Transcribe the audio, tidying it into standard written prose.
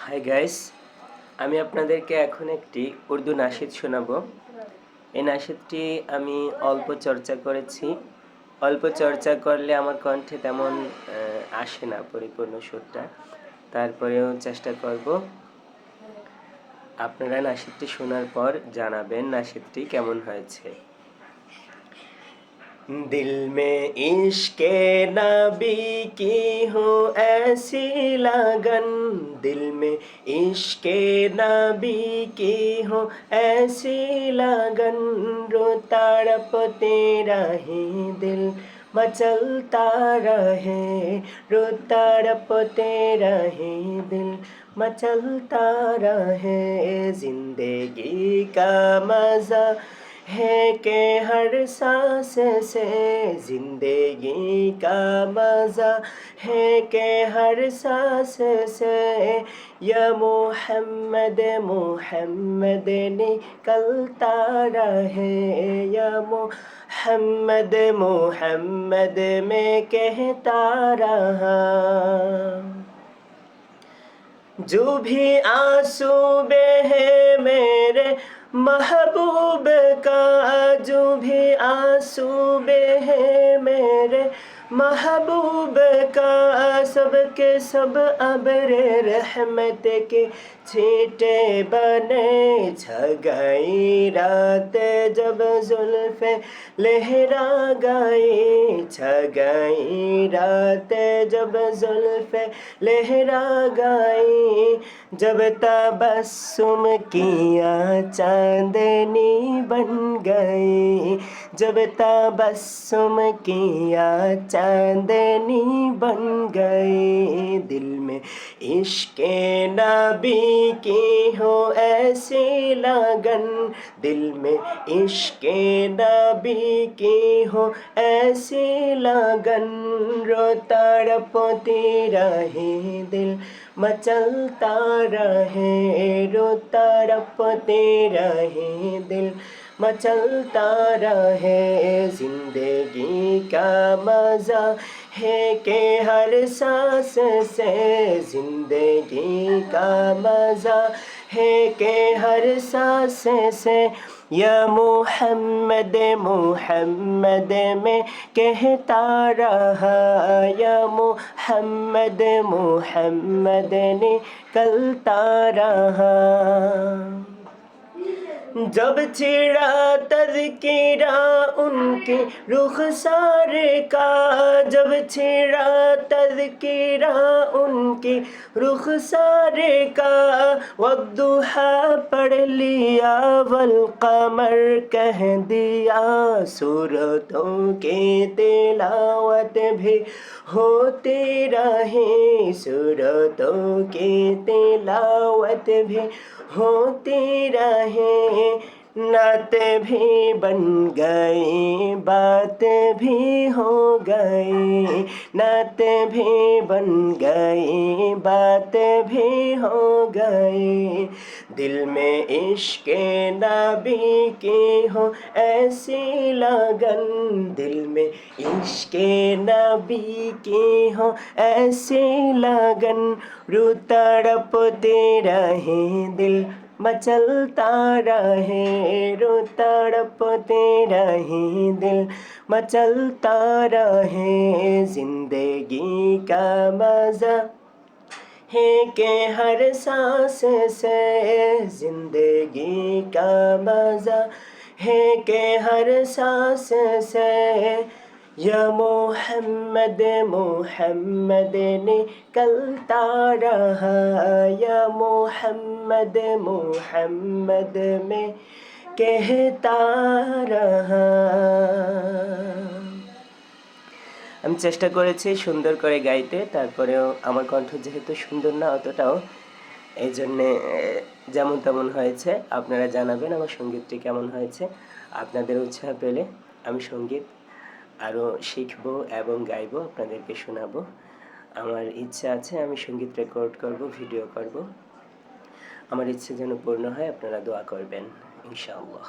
Hi guys, আমি আপনাদেরকে এখন একটি উর্দু নাশিদ শোনাবো। এই নাশিদটি আমি অল্প চর্চা করেছি। অল্প চর্চা করলে আমার কণ্ঠে তেমন আসে না পরিপূর্ণ সুরটা। তারপরেও চেষ্টা করব। আপনারা নাশিদটি শোনার পর জানাবেন নাশিদটি কেমন হয়েছে। दिल में इश्क़े नबी की हो ऐसी लगन, दिल में इश्क़े नबी की हो ऐसी लगन, रो तड़पते रहे दिल मचलता रहे, रो तड़पते रहे दिल मचलता रहे। जिंदगी का मज़ा है कि हर सांस से, जिंदगी का मज़ा है कि हर सांस से, या मोहम्मद मोहम्मद निकलता रहे, या मोहम्मद मोहम्मद में कहता रहा। जो भी आंसू बहे मेरे महबूब का, जो भी आंसू बहे मेरे महबूब का, सब के सब अब्रे रहमत के छींटे बने। छा गई रात जब जुल्फ़े लहरा गई, छा गई रात जब जुल्फ़े लहरा गई, जब तबस्सुम किया चांदनी बन गई, जब तबस्सुम किया चांदनी बन गई। दिल में इश्क़े नबी की हो ऐसी लगन, दिल में इश्क़े नबी की हो ऐसी लगन, रो तड़पती रहे दिल मचलता रहे, रो तड़पते रहे दिल मचलता रहे। जिंदगी का मज़ा है कि हर सांस से, जिंदगी का मज़ा है कि हर सांस से, या मोहम्मद मोहम्मद में कहता रहा, या मोहम्मद मोहम्मद निकलता रहा। जब छिड़ा तज़किरा उनके रुख़सार का, जब छिड़ा तज़किरा उनके रुख़सार का, वद्दुहा पढ़ लिया वल-क़मर कह दिया, सूरतों के तिलावत भी होती रही, सूरतों की तिलावत भी होती रही, नात भी बन गई बात भी हो गई, नात भी बन गई बात भी हो गई। दिल में इश्क़े नबी की हो ऐसी लगन, दिल में इश्क़े नबी की हो ऐसी लगन, रू तड़पते रहे दिल मचलता रहे, रो तड़पते रहे दिल मचलता रहे। जिंदगी का मज़ा है कि हर सांस से, जिंदगी का मज़ा है कि हर सांस से, या मोहम्मद मोहम्मद निकलता रहा, या मोहम्मद मोहम्मद में कहता रहा। আমি চেষ্টা করেছি সুন্দর করে গাইতে, তারপরেও আমার কণ্ঠ যেহেতু সুন্দর না অতটাও, এই জন্যে যেমন তেমন হয়েছে। আপনারা জানাবেন আমার সঙ্গীতটি কেমন হয়েছে। আপনাদের উৎসাহ পেলে আমি সঙ্গীত আরও শিখবো এবং গাইবো, আপনাদেরকে শোনাবো। আমার ইচ্ছা আছে আমি সঙ্গীত রেকর্ড করব, ভিডিও করব। আমার ইচ্ছে যেন পূর্ণ হয়, আপনারা দোয়া করবেন ইনশাআল্লাহ।